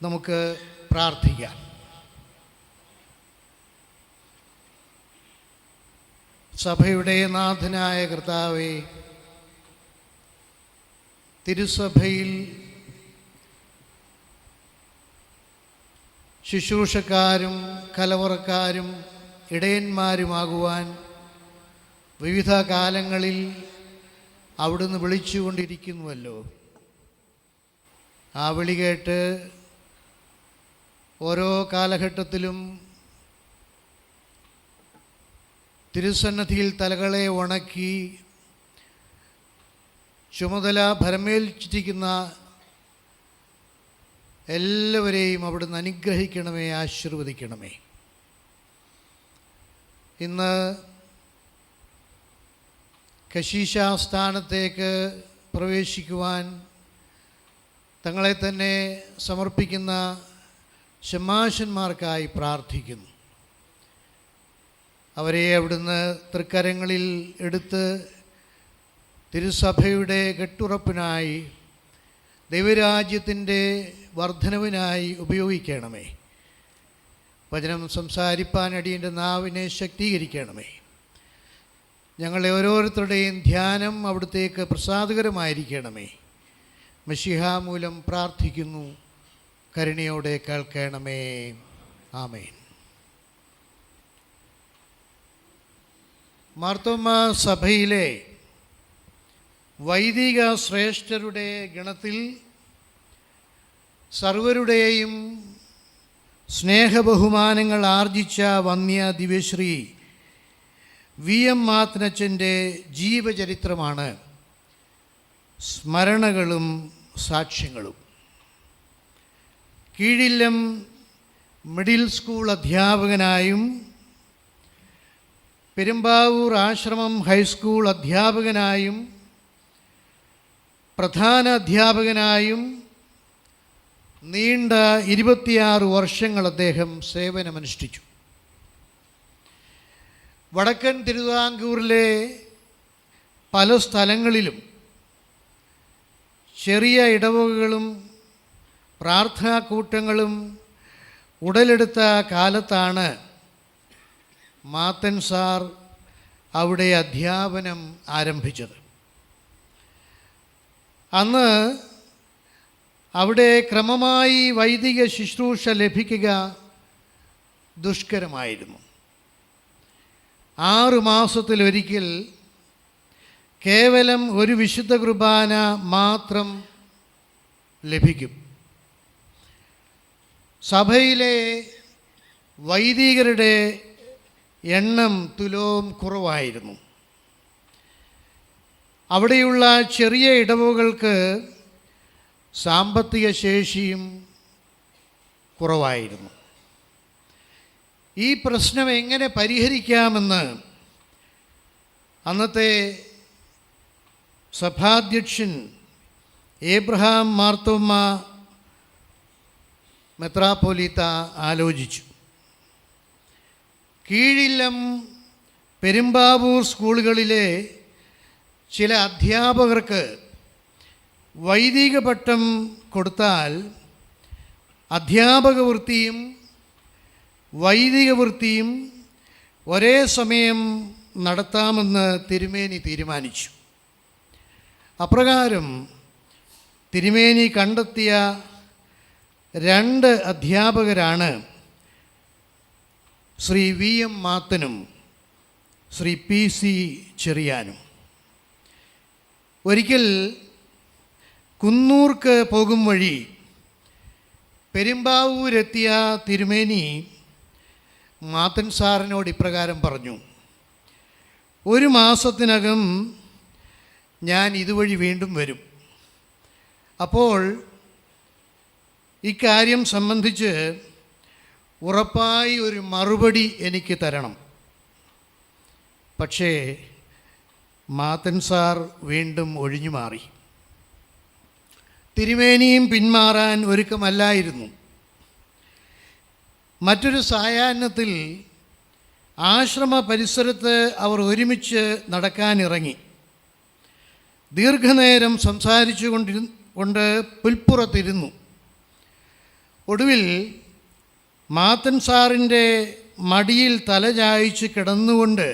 നമുക്ക് പ്രാർത്ഥിക്കാം. സഭയുടെ നാഥനായ കർത്താവേ, തിരുസഭയിൽ ശുശ്രൂഷക്കാരും കലവറക്കാരും ഇടയന്മാരുമാകുവാൻ വിവിധ കാലങ്ങളിൽ അവിടുന്ന് വിളിച്ചുകൊണ്ടിരിക്കുന്നുവല്ലോ. ആ വിളി കേട്ട് ഓരോ കാലഘട്ടത്തിലും തിരുസന്നിധിയിൽ തലകളെ ഉണക്കി ചുമതല ഭരമേൽപ്പിച്ചിരിക്കുന്ന എല്ലാവരെയും അവിടുന്ന് അനുഗ്രഹിക്കണമേ, ആശീർവദിക്കണമേ. ഇന്ന് കശീശാസ്ഥാനത്തേക്ക് പ്രവേശിക്കുവാൻ തങ്ങളെ തന്നെ സമർപ്പിക്കുന്ന ശമാശന്മാർക്കായി പ്രാർത്ഥിക്കുന്നു. അവരെ അവിടുന്ന് തൃക്കരങ്ങളിൽ എടുത്ത് തിരുസഭയുടെ കെട്ടുറപ്പിനായി ദൈവരാജ്യത്തിൻ്റെ വർധനവിനായി ഉപയോഗിക്കണമേ. വചനം സംസാരിപ്പാൻ അടിയൻ്റെ നാവിനെ ശക്തീകരിക്കണമേ. ഞങ്ങളെ ഓരോരുത്തരുടെയും ധ്യാനം അവിടുത്തേക്ക് പ്രസാദകരമായിരിക്കണമേ. മശിഹ മൂലം പ്രാർത്ഥിക്കുന്നു, കരുണയോടെ കേൾക്കണമേ. ആമേൻ. മാർത്തോമാ സഭയിലെ വൈദിക ശ്രേഷ്ഠരുടെ ഗണത്തിൽ സർവരുടെയും സ്നേഹബഹുമാനങ്ങൾ ആർജിച്ച വന്യ Divyasree VM മാത്തനച്ചൻ്റെ ജീവചരിത്രമാണ് സ്മരണകളും സാക്ഷ്യങ്ങളും. കീഴില്ലം middle school അധ്യാപകനായും Perumbavoor ആശ്രമം ഹൈസ്കൂൾ അധ്യാപകനായും പ്രധാന അധ്യാപകനായും നീണ്ട 26 വർഷങ്ങൾ അദ്ദേഹം സേവനമനുഷ്ഠിച്ചു. വടക്കൻ തിരുവിതാംകൂറിലെ പല സ്ഥലങ്ങളിലും ചെറിയ ഇടവകകളും പ്രാർത്ഥനാക്കൂട്ടങ്ങളും ഉടലെടുത്ത കാലത്താണ് മാത്തൻ സാർ അവിടെ അധ്യാപനം ആരംഭിച്ചത്. അന്ന് അവിടെ ക്രമമായി വൈദിക ശുശ്രൂഷ ലഭിക്കുക ദുഷ്കരമായിരുന്നു. 6 മാസത്തിലൊരിക്കൽ കേവലം ഒരു വിശുദ്ധ കുർബാന മാത്രം ലഭിക്കും. സഭയിലെ വൈദികരുടെ എണ്ണം തുലോം കുറവായിരുന്നു. അവിടെയുള്ള ചെറിയ ഇടവകൾക്ക് സാമ്പത്തിക ശേഷിയും കുറവായിരുന്നു. ഈ പ്രശ്നം എങ്ങനെ പരിഹരിക്കാമെന്ന് അന്നത്തെ സഭാധ്യക്ഷൻ ഏബ്രഹാം മാർത്തോമ്മ മെത്രാപ്പോലീത്ത ആലോചിച്ചു. കീഴില്ലം പെരുമ്പാവൂർ സ്കൂളുകളിലെ ചില അധ്യാപകർക്ക് വൈദിക പട്ടം കൊടുത്താൽ അധ്യാപക വൃത്തിയും വൈദിക വൃത്തിയും ഒരേ സമയം നടത്താമെന്ന് തിരുമേനി തീരുമാനിച്ചു. അപ്രകാരം തിരുമേനി കണ്ടെത്തിയ 2 അധ്യാപകരാണ് ശ്രീ VM മാത്തനും ശ്രീ PC ചെറിയാനും. ഒരിക്കൽ കുന്നൂർക്ക് പോകും വഴി പെരുമ്പാവൂരെത്തിയ തിരുമേനി മാത്തൻ സാറിനോട് ഇപ്രകാരം പറഞ്ഞു: 1 മാസത്തിനകം ഞാൻ ഇതുവഴി വീണ്ടും വരും. അപ്പോൾ ഇക്കാര്യം സംബന്ധിച്ച് ഉറപ്പായി ഒരു മറുപടി എനിക്ക് തരണം. പക്ഷേ മാത്തൻ സാർ വീണ്ടും ഒഴിഞ്ഞു മാറി. തിരുമേനിയും പിന്മാറാൻ ഒരുക്കമല്ലായിരുന്നു. മറ്റൊരു സായാഹ്നത്തിൽ ആശ്രമ പരിസരത്ത് അവർ ഒരുമിച്ച് നടക്കാനിറങ്ങി. ദീർഘനേരം സംസാരിച്ചു കൊണ്ട് പുൽപ്പുറത്തിരുന്നു. ഒടുവിൽ മാത്തൻ സാറിൻ്റെ മടിയിൽ തലചായ്ച്ച് കിടന്നുകൊണ്ട്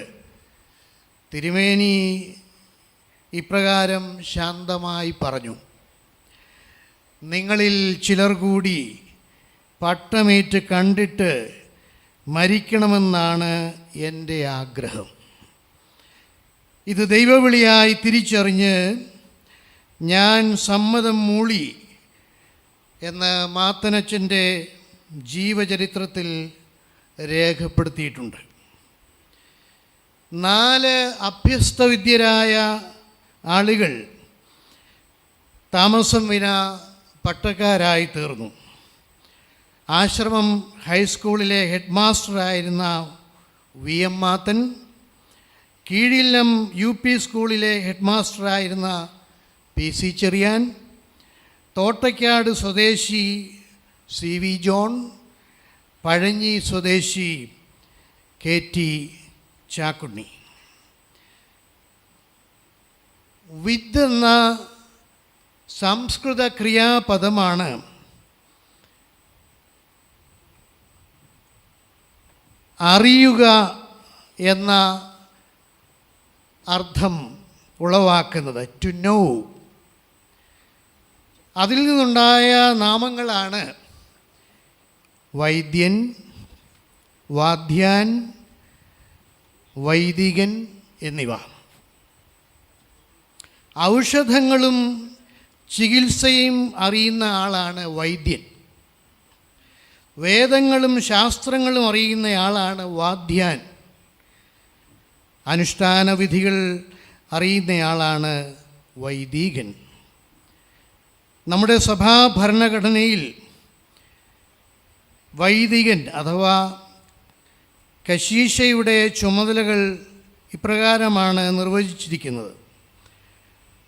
തിരുമേനി ഇപ്രകാരം ശാന്തമായി പറഞ്ഞു: നിങ്ങളിൽ ചിലർ കൂടി പട്ടമേറ്റ് കണ്ടിട്ട് മരിക്കണമെന്നാണ് എൻ്റെ ആഗ്രഹം. ഇത് ദൈവവിളിയായി തിരിച്ചറിഞ്ഞ് ഞാൻ സമ്മതം മൂളി എന്ന് മാത്തനച്ചൻ്റെ ജീവചരിത്രത്തിൽ രേഖപ്പെടുത്തിയിട്ടുണ്ട്. 4 അഭ്യസ്തവിദ്യരായ ആളുകൾ താമസം വിന പട്ടക്കാരായി തീർന്നു. ആശ്രമം ഹൈസ്കൂളിലെ ഹെഡ് മാസ്റ്ററായിരുന്ന VM മാത്തൻ, കീഴിലം UP സ്കൂളിലെ ഹെഡ് മാസ്റ്ററായിരുന്ന PC ചെറിയാൻ, തോട്ടയ്ക്കാട് സ്വദേശി CV ജോൺ, പഴഞ്ഞി സ്വദേശി KT ചാക്കുണ്ണി. വിത്ത് എന്ന സംസ്കൃത ക്രിയാപദമാണ് അറിയുക എന്ന അർത്ഥം ഉളവാക്കുന്നത്, ടു നോ. അതിൽ നിന്നുണ്ടായ നാമങ്ങളാണ് വൈദ്യൻ, വാദ്യാൻ, വൈദികൻ എന്നിവ. ഔഷധങ്ങളും ചികിത്സയും അറിയുന്ന ആളാണ് വൈദ്യൻ. വേദങ്ങളും ശാസ്ത്രങ്ങളും അറിയുന്നയാളാണ് വാദ്യാൻ. അനുഷ്ഠാന വിധികൾ അറിയുന്നയാളാണ് വൈദികൻ. നമ്മുടെ സഭാ ഭരണഘടനയിൽ വൈദികൻ അഥവാ കശീശയുടെ ചുമതലകൾ ഇപ്രകാരമാണ് നിർവചിച്ചിരിക്കുന്നത്: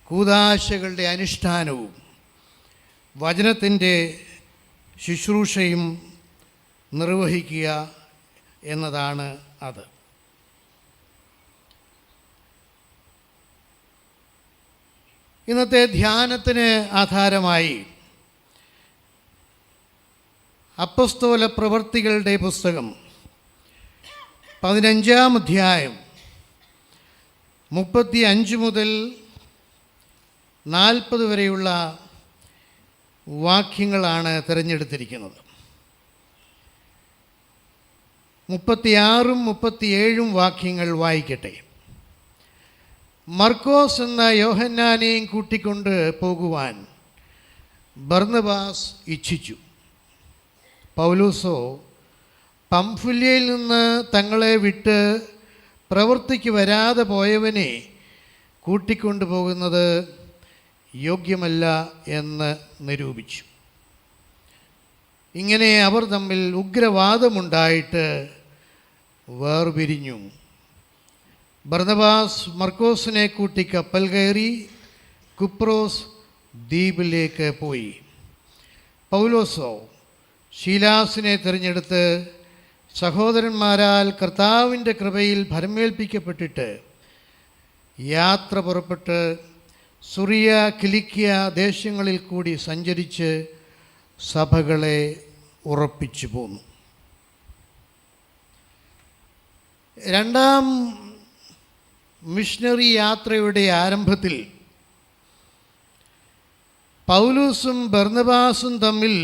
കൂദാശകളുടെ അനുഷ്ഠാനവും വചനത്തിൻ്റെ ശുശ്രൂഷയും നിർവഹിക്കുക എന്നതാണ് അത്. ഇന്നത്തെ ധ്യാനത്തിന് ആധാരമായി അപ്പസ്തോല പ്രവൃത്തികളുടെ പുസ്തകം 15-ാം അധ്യായം 35 മുതൽ 40 വരെയുള്ള വാക്യങ്ങളാണ് തിരഞ്ഞെടുത്തിരിക്കുന്നത്. 36ഉം 37ഉം വാക്യങ്ങൾ വായിക്കട്ടെ. മർക്കോസ് എന്ന യോഹന്നാനെയും കൂട്ടിക്കൊണ്ട് പോകുവാൻ ബർന്നബാസ് ഇച്ഛിച്ചു. പൗലോസോ പംഫുല്യയിൽ നിന്ന് തങ്ങളെ വിട്ട് പ്രവൃത്തിക്ക് വരാതെ പോയവനെ കൂട്ടിക്കൊണ്ടു പോകുന്നത് യോഗ്യമല്ല എന്ന് നിരൂപിച്ചു. ഇങ്ങനെ അവർ തമ്മിൽ ഉഗ്രവാദമുണ്ടായിട്ട് വേർപിരിഞ്ഞു. ബർന്നബാസ് മർക്കോസിനെ കൂട്ടി കപ്പൽ കയറി കുപ്രോസ് ദ്വീപിലേക്ക് പോയി. പൗലോസോ ശീലാസിനെ തിരഞ്ഞെടുത്ത് സഹോദരന്മാരാൽ കർത്താവിൻ്റെ കൃപയിൽ ഭരമേൽപ്പിക്കപ്പെട്ടിട്ട് യാത്ര പുറപ്പെട്ട് സുറിയ, കിലിക്കിയ ദേശങ്ങളിൽ കൂടി സഞ്ചരിച്ച് സഭകളെ ഉറപ്പിച്ചു പോന്നു. 2ാം മിഷണറി യാത്രയുടെ ആരംഭത്തിൽ പൗലോസും ബർന്നബാസും തമ്മിൽ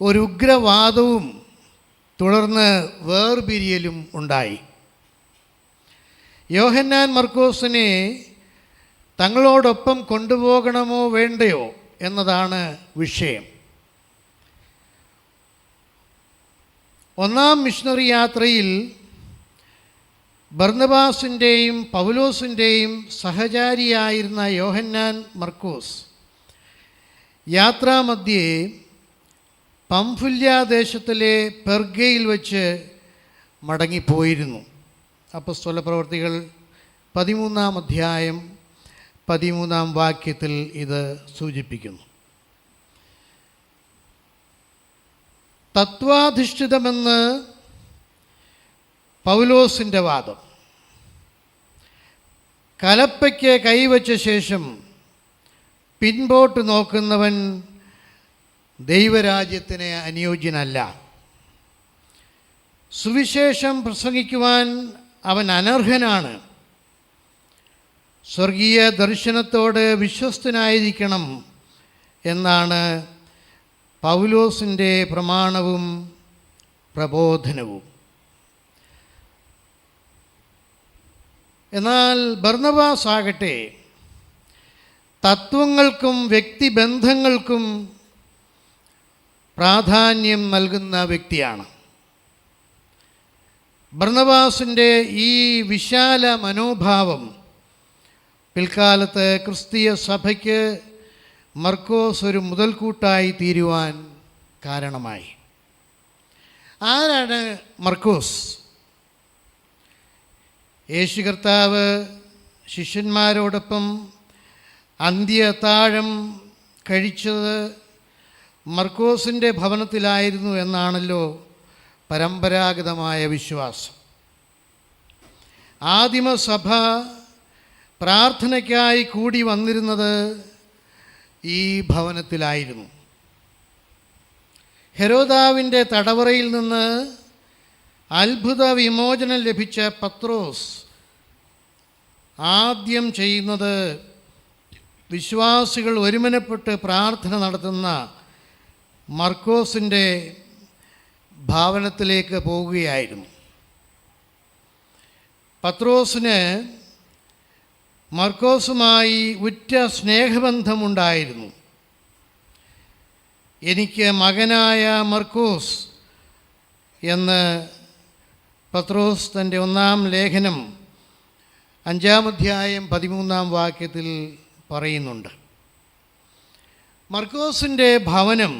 ഒരു ഉഗ്രവാദവും തുടർന്ന് വേർപിരിയലും ഉണ്ടായി. യോഹന്നാൻ മർക്കോസിനെ തങ്ങളോടൊപ്പം കൊണ്ടുപോകണമോ വേണ്ടയോ എന്നതാണ് വിഷയം. 1ാം മിഷണറി യാത്രയിൽ ബർന്നബാസിൻ്റെയും പൗലോസിൻ്റെയും സഹചാരിയായിരുന്ന യോഹന്നാൻ മർക്കോസ് യാത്രാമധ്യേ പംഫുല്യാദേശത്തിലെ പെർഗയിൽ വച്ച് മടങ്ങിപ്പോയിരുന്നു. അപ്പോസ്തല പ്രവൃത്തികൾ 13-ാം അധ്യായം 13-ാം വാക്യത്തിൽ ഇത് സൂചിപ്പിക്കുന്നു. തത്വാധിഷ്ഠിതമെന്ന് പൗലോസിൻ്റെ വാദം. കലപ്പയ്ക്ക് കൈവച്ച ശേഷം പിൻപോട്ട് നോക്കുന്നവൻ ദൈവരാജ്യത്തിന് അനുയോജ്യനല്ല. സുവിശേഷം പ്രസംഗിക്കുവാൻ അവൻ അനർഹനാണ്. സ്വർഗീയ ദർശനത്തോട് വിശ്വസ്തനായിരിക്കണം എന്നാണ് പൗലോസിൻ്റെ പ്രമാണവും പ്രബോധനവും. എന്നാൽ ബർന്നബാസ് ആകട്ടെ തത്വങ്ങൾക്കും വ്യക്തിബന്ധങ്ങൾക്കും പ്രാധാന്യം നൽകുന്ന വ്യക്തിയാണ്. ബർന്നബാസിൻ്റെ ഈ വിശാല മനോഭാവം പിൽക്കാലത്ത് ക്രിസ്തീയ സഭയ്ക്ക് മർക്കോസ് ഒരു മുതൽക്കൂട്ടായി തീരുവാൻ കാരണമായി. ആരാണ് മർക്കോസ്? യേശു കർത്താവ് ശിഷ്യന്മാരോടൊപ്പം അന്ത്യ അത്താഴം കഴിച്ചത് മർക്കോസിൻ്റെ ഭവനത്തിലായിരുന്നു എന്നാണല്ലോ പരമ്പരാഗതമായ വിശ്വാസം. ആദിമസഭ പ്രാർത്ഥനയ്ക്കായി കൂടി വന്നിരുന്നത് ഈ ഭവനത്തിലായിരുന്നു. ഹെരോദാവിൻ്റെ തടവറയിൽ നിന്ന് അത്ഭുത വിമോചനം ലഭിച്ച പത്രോസ് ആദ്യം ചെയ്യുന്നത് വിശ്വാസികൾ ഒരുമനപ്പെട്ട് പ്രാർത്ഥന നടത്തുന്ന മർക്കോസിൻ്റെ ഭവനത്തിലേക്ക് പോവുകയായിരുന്നു. പത്രോസിന് മർക്കോസുമായി ഉറ്റ സ്നേഹബന്ധമുണ്ടായിരുന്നു. എനിക്ക് മകനായ മർക്കോസ് എന്ന് പത്രോസ് തൻ്റെ 1-ാം ലേഖനം 5-ാം അധ്യായം 13-ാം വാക്യത്തിൽ പറയുന്നുണ്ട്. മർക്കോസിൻ്റെ ഭവനം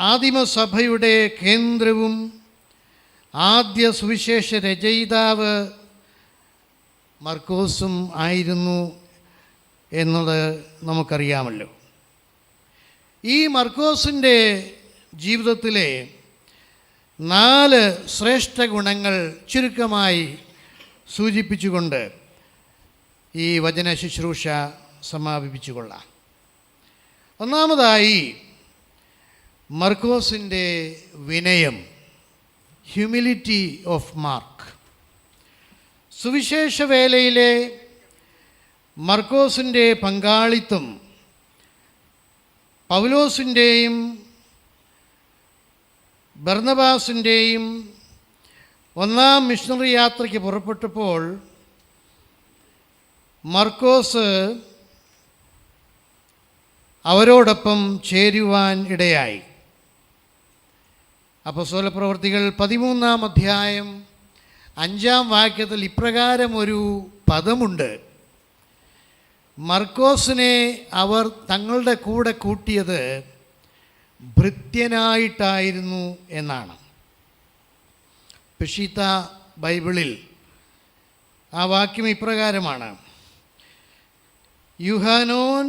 ആദിമസഭയുടെ കേന്ദ്രവും ആദ്യ സുവിശേഷ രചയിതാവ് മർക്കോസും ആയിരുന്നു എന്നത് നമുക്കറിയാമല്ലോ. ഈ മർക്കോസിൻ്റെ ജീവിതത്തിലെ 4 ശ്രേഷ്ഠ ഗുണങ്ങൾ ചുരുക്കമായി സൂചിപ്പിച്ചുകൊണ്ട് ഈ വചന ശുശ്രൂഷ സമാപിപ്പിച്ചുകൊള്ളാം. ഒന്നാമതായി മർക്കോസിൻ്റെ വിനയം, ഹ്യൂമിലിറ്റി ഓഫ് മാർക്ക്. സുവിശേഷ വേലയിലെ മർക്കോസിൻ്റെ പങ്കാളിത്തം പൗലോസിൻ്റെയും ബർന്നബാസിൻ്റെയും 1-ാം മിഷണറി യാത്രയ്ക്ക് പുറപ്പെട്ടപ്പോൾ മർക്കോസ് അവരോടൊപ്പം ചേരുവാൻ ഇടയായി. അപ്പോസ്തലപ്രവൃത്തികൾ 13-ാം അധ്യായം 5-ാം വാക്യത്തിൽ ഇപ്രകാരം ഒരു പദമുണ്ട്: മർക്കോസിനെ അവർ തങ്ങളുടെ കൂടെ കൂട്ടിയത് ഭൃത്യനായിട്ടായിരുന്നു എന്നാണ്. പെഷിത്ത ബൈബിളിൽ ആ വാക്യം ഇപ്രകാരമാണ്: യുഹാനോൻ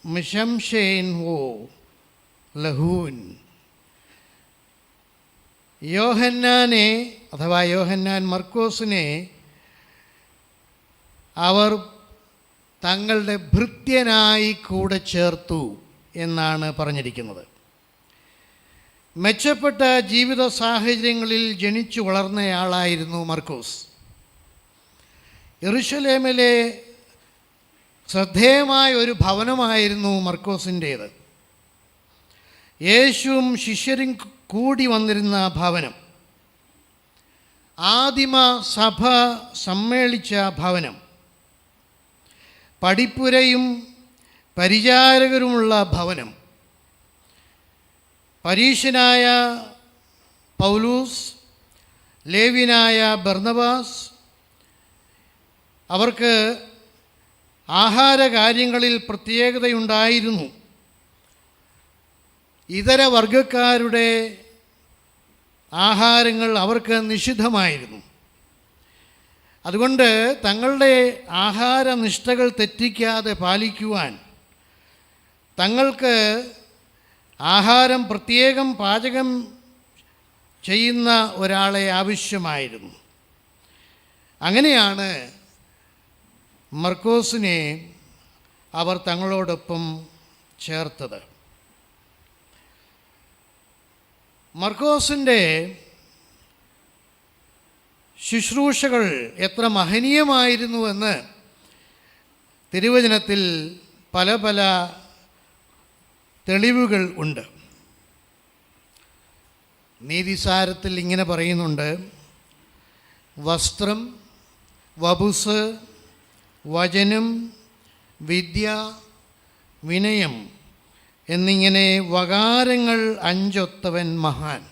മിഷംഷേൻ വോ ലഹൂൻ. യോഹന്നാനെ അഥവാ യോഹന്നാൻ മർക്കോസിനെ അവർ തങ്ങളുടെ ഭൃത്യനായി കൂടെ ചേർത്തു എന്നാണ് പറഞ്ഞിരിക്കുന്നത്. മെച്ചപ്പെട്ട ജീവിത സാഹചര്യങ്ങളിൽ ജനിച്ചു വളർന്നയാളായിരുന്നു മർക്കോസ്. യെരുശലേമിലെ ശ്രദ്ധേയമായ ഒരു ഭവനമായിരുന്നു മർക്കോസിൻ്റേത്. യേശുവും ശിഷ്യരും കൂടി വന്നിരുന്ന ഭവനം, ആദിമ സഭ സമ്മേളിച്ച ഭവനം, പടിപ്പുരയും പരിചാരകരുമുള്ള ഭവനം. പരീശനായ പൗലൂസ്, ലേവ്യനായ ബർന്നബാസ് അവർക്ക് ആഹാരകാര്യങ്ങളിൽ പ്രത്യേകതയുണ്ടായിരുന്നു. ഇതര വർഗക്കാരുടെ ആഹാരങ്ങൾ അവർക്ക് നിഷിദ്ധമായിരുന്നു. അതുകൊണ്ട് തങ്ങളുടെ ആഹാരനിഷ്ഠകൾ തെറ്റിക്കാതെ പാലിക്കുവാൻ തങ്ങൾക്ക് ആഹാരം പ്രത്യേകം പാചകം ചെയ്യുന്ന ഒരാളെ ആവശ്യമായിരുന്നു. അങ്ങനെയാണ് മർക്കോസിനെ അവർ തങ്ങളോടൊപ്പം ചേർത്തത്. മർക്കോസിൻ്റെ ശുശ്രൂഷകൾ എത്ര മഹനീയമായിരുന്നുവെന്ന് തിരുവചനത്തിൽ പല പല തെളിവുകൾ ഉണ്ട്. നീതിസാരത്തിൽ ഇങ്ങനെ പറയുന്നുണ്ട്: വസ്ത്രം, വപുസ്, വചനം, വിദ്യ, വിനയം എന്നിങ്ങനെ വകാരങ്ങൾ അഞ്ചൊത്തവൻ മഹാൻ.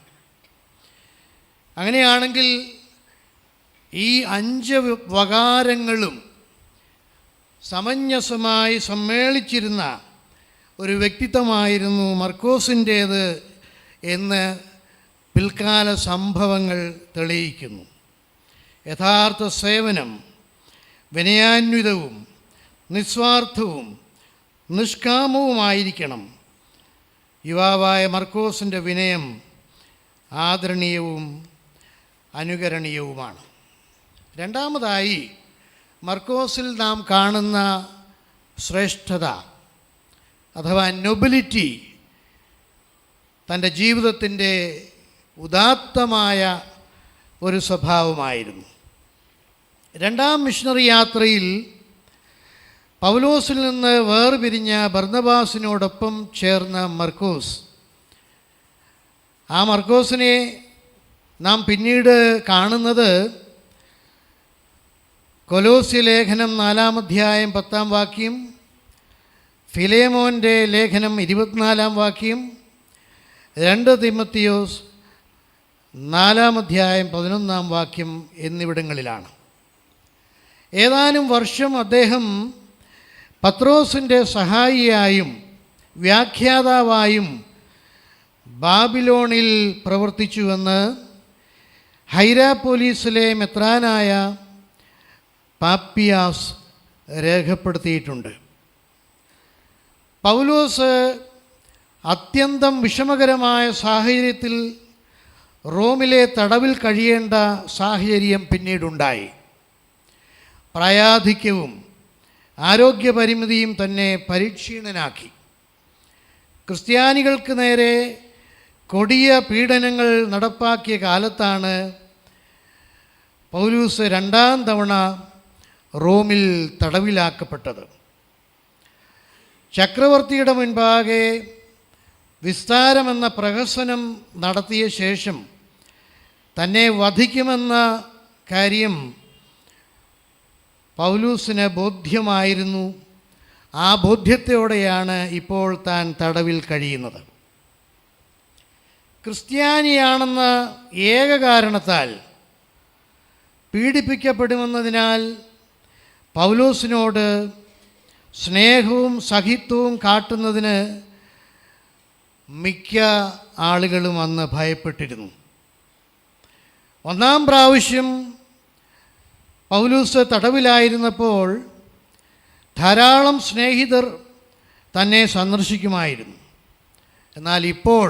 അങ്ങനെയാണെങ്കിൽ ഈ 5 വകാരങ്ങളും സമഞ്ജസമായി സമ്മേളിച്ചിരുന്ന ഒരു വ്യക്തിത്വമായിരുന്നു മർക്കോസിൻ്റേത് എന്ന് പിൽക്കാല സംഭവങ്ങൾ തെളിയിക്കുന്നു. യഥാർത്ഥ സേവനം, വിനയാന്വിതവും നിസ്വാർത്ഥവും നിഷ്കാമവുമായിരിക്കണം. യുവാവായ മർക്കോസിൻ്റെ വിനയം ആദരണീയവും അനുകരണീയവുമാണ്. രണ്ടാമതായി, മർക്കോസിൽ നാം കാണുന്ന ശ്രേഷ്ഠത അഥവാ നൊബിലിറ്റി തൻ്റെ ജീവിതത്തിൻ്റെ ഉദാത്തമായ ഒരു സ്വഭാവമായിരുന്നു. രണ്ടാം മിഷണറി യാത്രയിൽ പൗലോസിൽ നിന്ന് വേർപിരിഞ്ഞ ബർന്നബാസിനോടൊപ്പം ചേർന്ന മർക്കോസ്, ആ മർക്കോസിനെ നാം പിന്നീട് കാണുന്നത് കൊലോസ്യ ലേഖനം 4-ാം അധ്യായം 10-ാം വാക്യം, ഫിലേമോൻ്റെ ലേഖനം 24-ാം വാക്യം, 2 തിമോത്തിയോസ് 4-ാം അധ്യായം 11-ാം വാക്യം എന്നിവിടങ്ങളിലാണ്. ഏതാനും വർഷം അദ്ദേഹം പത്രോസിൻ്റെ സഹായിയായും വ്യാഖ്യാതാവായും ബാബിലോണിൽ പ്രവർത്തിച്ചുവെന്ന് ഹൈരാപോലീസിലെ മെത്രാനായ പാപ്പിയാസ് രേഖപ്പെടുത്തിയിട്ടുണ്ട്. പൗലോസ് അത്യന്തം വിഷമകരമായ സാഹചര്യത്തിൽ റോമിലെ തടവിൽ കഴിയേണ്ട സാഹചര്യം പിന്നീടുണ്ടായി. പ്രായാധിക്യവും ആരോഗ്യപരിമിതിയും തന്നെ പരിക്ഷീണനാക്കി. ക്രിസ്ത്യാനികൾക്ക് നേരെ കൊടിയ പീഡനങ്ങൾ നടപ്പാക്കിയ കാലത്താണ് പൗലൂസ് 2ാം തവണ റോമിൽ തടവിലാക്കപ്പെട്ടത്. ചക്രവർത്തിയുടെ മുൻപാകെ വിസ്താരമെന്ന പ്രഹസനം നടത്തിയ ശേഷം തന്നെ വധിക്കുമെന്ന കാര്യം പൗലൂസിന് ബോധ്യമായിരുന്നു. ആ ബോധ്യത്തോടെയാണ് ഇപ്പോൾ താൻ തടവിൽ കഴിയുന്നത്. ക്രിസ്ത്യാനിയാണെന്ന ഏക കാരണത്താൽ പീഡിപ്പിക്കപ്പെടുമെന്നതിനാൽ പൗലോസിനോട് സ്നേഹവും സഹിത്വവും കാട്ടുന്നതിന് മിക്ക ആളുകളും അന്ന് ഭയപ്പെട്ടിരുന്നു. 1-ാം പ്രാവശ്യം പൗലൂസ് തടവിലായിരുന്നപ്പോൾ ധാരാളം സ്നേഹിതർ തന്നെ സന്ദർശിക്കുമായിരുന്നു. എന്നാൽ ഇപ്പോൾ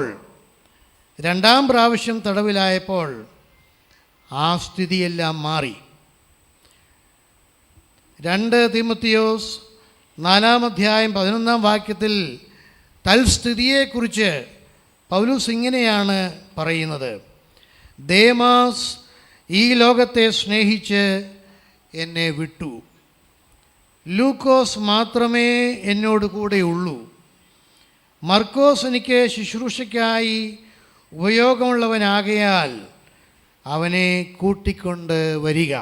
2-ാം പ്രാവശ്യം തടവിലായപ്പോൾ ആ സ്ഥിതിയെല്ലാം മാറി. 2 തിമോത്തിയോസ് 4-ാം അധ്യായം 11-ാം വാക്യത്തിൽ തൽസ്ഥിതിയെക്കുറിച്ച് പൗലൂസ് ഇങ്ങനെയാണ് പറയുന്നത്: ദേമാസ് ഈ ലോകത്തെ സ്നേഹിച്ച് എന്നെ വിട്ടു, ലൂക്കോസ് മാത്രമേ എന്നോട് കൂടെയുള്ളൂ. മർക്കോസ് എനിക്ക് ശുശ്രൂഷയ്ക്കായി ഉപയോഗമുള്ളവനാകയാൽ അവനെ കൂട്ടിക്കൊണ്ട് വരിക.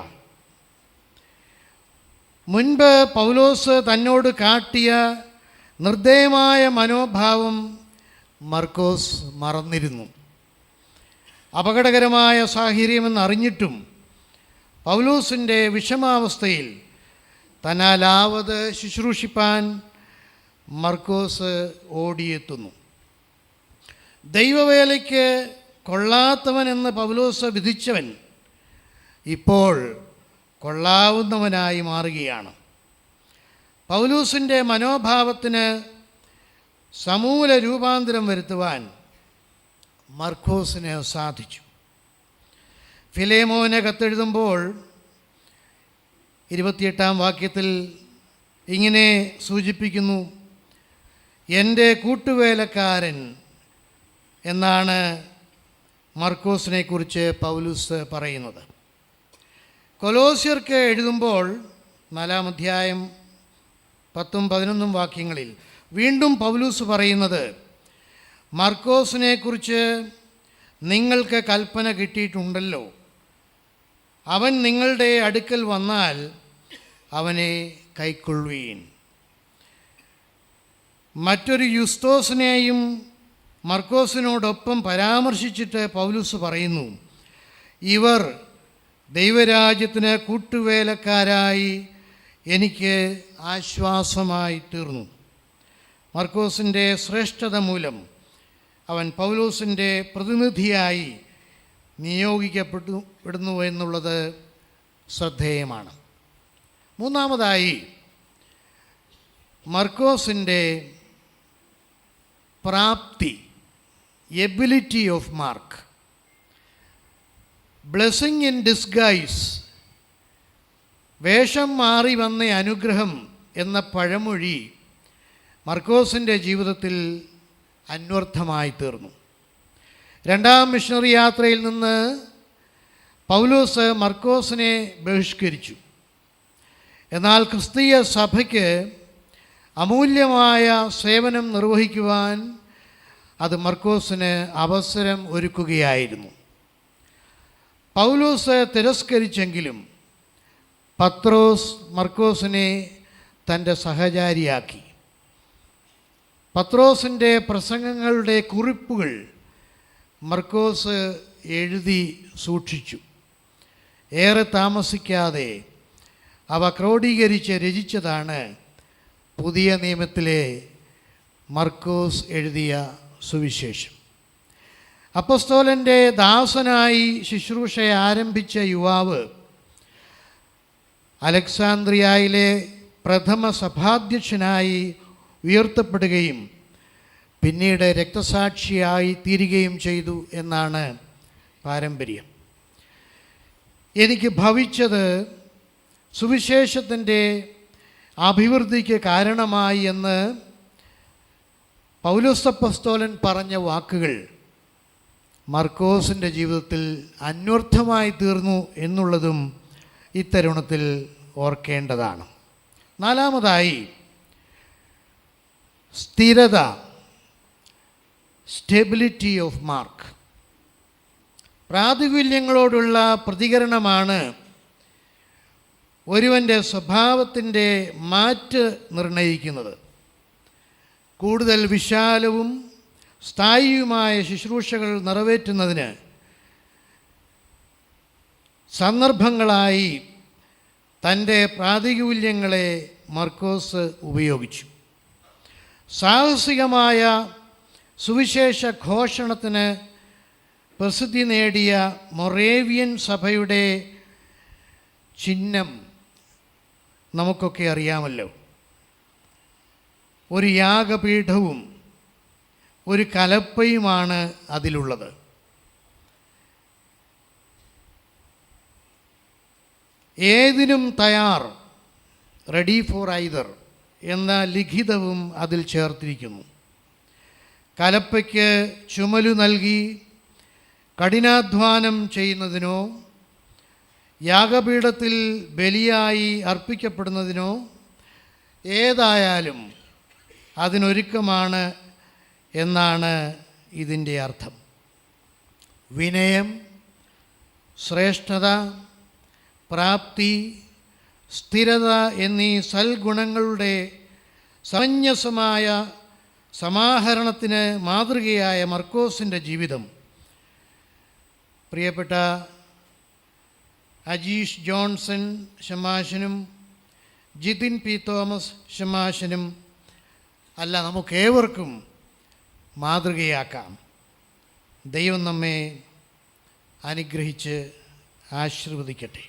മുൻപ് പൗലോസ് തന്നോട് കാട്ടിയ നിർദ്ദയമായ മനോഭാവം മർക്കോസ് മറന്നിരുന്നു. അപകടകരമായ സാഹചര്യമെന്നറിഞ്ഞിട്ടും പൗലോസിൻ്റെ വിഷമാവസ്ഥയിൽ തന്നാലാവത് ശുശ്രൂഷിപ്പാൻ മർക്കോസ് ഓടിയെത്തുന്നു. ദൈവവേലയ്ക്ക് കൊള്ളാത്തവനെന്ന് പൗലോസ് വിധിച്ചവൻ ഇപ്പോൾ കൊള്ളാവുന്നവനായി മാറുകയാണ്. പൗലൂസിൻ്റെ മനോഭാവത്തിന് സമൂല രൂപാന്തരം വരുത്തുവാൻ മർക്കോസിന് സാധിച്ചു. ഫിലേമോന് കത്തെഴുതുമ്പോൾ 28-ാം വാക്യത്തിൽ ഇങ്ങനെ സൂചിപ്പിക്കുന്നു: എൻ്റെ കൂട്ടുവേലക്കാരൻ എന്നാണ് മർക്കോസിനെ കുറിച്ച് പൗലൂസ് പറയുന്നത്. കൊലോസ്യർക്ക് എഴുതുമ്പോൾ 4-ാം അധ്യായം 10-11 വാക്യങ്ങളിൽ വീണ്ടും പൗലൂസ് പറയുന്നത്, മർക്കോസിനെ കുറിച്ച് നിങ്ങൾക്ക് കൽപ്പന കിട്ടിയിട്ടുണ്ടല്ലോ. അവൻ നിങ്ങളുടെ അടുക്കൽ വന്നാൽ അവനെ കൈക്കൊള്ളുവീൻ. മറ്റൊരു യുസ്തോസിനെയും മർക്കോസിനോടൊപ്പം പരാമർശിച്ചിട്ട് പൗലൂസ് പറയുന്നു, ഇവർ ദൈവരാജ്യത്തിന് കൂട്ടുവേലക്കാരായി എനിക്ക് ആശ്വാസമായി തീർന്നു. മർക്കോസിൻ്റെ ശ്രേഷ്ഠത മൂലം അവൻ പൗലോസിൻ്റെ പ്രതിനിധിയായി നിയോഗിക്കപ്പെടുന്നു എന്നുള്ളത് ശ്രദ്ധേയമാണ്. മൂന്നാമതായി, മർക്കോസിൻ്റെ പ്രാപ്തി, ability off mark. Blessing in disguise, വേഷം മാറി വന്ന അനുഗ്രഹം എന്ന പഴമൊഴി മർക്കോസിൻ്റെ ജീവിതത്തിൽ അന്വർത്ഥമായി തീർന്നു. 2-ാം മിഷണറി യാത്രയിൽ നിന്ന് പൗലോസ് മർക്കോസിനെ ബഹിഷ്കരിച്ചു. എന്നാൽ ക്രിസ്തീയ സഭയ്ക്ക് അമൂല്യമായ സേവനം നിർവഹിക്കുവാൻ അത് മർക്കോസിന് അവസരം ഒരുക്കുകയായിരുന്നു. പൗലോസ് തിരസ്കരിച്ചെങ്കിലും പത്രോസ് മർക്കോസിനെ തൻ്റെ സഹചാരിയാക്കി. പത്രോസിൻ്റെ പ്രസംഗങ്ങളുടെ കുറിപ്പുകൾ മർക്കോസ് എഴുതി സൂക്ഷിച്ചു. ഏറെ താമസിക്കാതെ അവ ക്രോഡീകരിച്ച് രചിച്ചതാണ് പുതിയ നിയമത്തിലെ മർക്കോസ് എഴുതിയ സുവിശേഷം. അപ്പസ്തോലൻ്റെ ദാസനായി ശുശ്രൂഷ ആരംഭിച്ച യുവാവ് അലക്സാന്ദ്രിയയിലെ പ്രഥമ സഭാധ്യക്ഷനായി ഉയർത്തപ്പെടുകയും പിന്നീട് രക്തസാക്ഷിയായി തീരുകയും ചെയ്തു എന്നാണ് പാരമ്പര്യം. എനിക്ക് ഭവിച്ചത് സുവിശേഷത്തിൻ്റെ അഭിവൃദ്ധിക്ക് കാരണമായി എന്ന് പൗലോസപ്പസ്തോലൻ പറഞ്ഞ വാക്കുകൾ മർക്കോസിൻ്റെ ജീവിതത്തിൽ അന്വർത്ഥമായി തീർന്നു എന്നുള്ളതും ഇത്തരുണത്തിൽ ഓർക്കേണ്ടതാണ്. നാലാമതായി, സ്ഥിരത, സ്റ്റെബിലിറ്റി ഓഫ് മാർക്ക്. പ്രാതികൂല്യങ്ങളോടുള്ള പ്രതികരണമാണ് ഒരുവൻ്റെ സ്വഭാവത്തിൻ്റെ മാറ്റ് നിർണയിക്കുന്നത്. കൂടുതൽ വിശാലവും സ്ഥായിയുമായ ശുശ്രൂഷകൾ നിറവേറ്റുന്നതിന് സന്ദർഭങ്ങളായി തൻ്റെ പ്രാതികൂല്യങ്ങളെ മർക്കോസ് ഉപയോഗിച്ചു. സാഹസികമായ സുവിശേഷ ഘോഷണത്തിന് പ്രസിദ്ധി നേടിയ മൊറേവിയൻ സഭയുടെ ചിഹ്നം നമുക്കൊക്കെ അറിയാമല്ലോ. ഒരു യാഗപീഠവും ഒരു കലപ്പയുമാണ് അതിലുള്ളത്. ഏതിനും തയ്യാർ, റെഡി ഫോർ ഐദർ എന്ന ലിഖിതവും അതിൽ ചേർത്തിരിക്കുന്നു. കലപ്പയ്ക്ക് ചുമലു നൽകി കഠിനാധ്വാനം ചെയ്യുന്നതിനോ യാഗപീഠത്തിൽ ബലിയായി അർപ്പിക്കപ്പെടുന്നതിനോ ഏതായാലും അതിനൊരുക്കമാണ് എന്നാണ് ഇതിൻ്റെ അർത്ഥം. വിനയം, ശ്രേഷ്ഠത, പ്രാപ്തി, സ്ഥിരത എന്നീ സൽഗുണങ്ങളുടെ സമഞ്ജസമായ സമാഹരണത്തിന് മാതൃകയായ മർക്കോസിൻ്റെ ജീവിതം പ്രിയപ്പെട്ട അജീഷ് ജോൺസൺ ഷമാശനും ജിതിൻ പി തോമസ് ഷമാശനും അല്ല, നമുക്കേവർക്കും മാതൃകയാക്കാം. ദൈവം നമ്മെ അനുഗ്രഹിച്ച് ആശീർവദിക്കട്ടെ.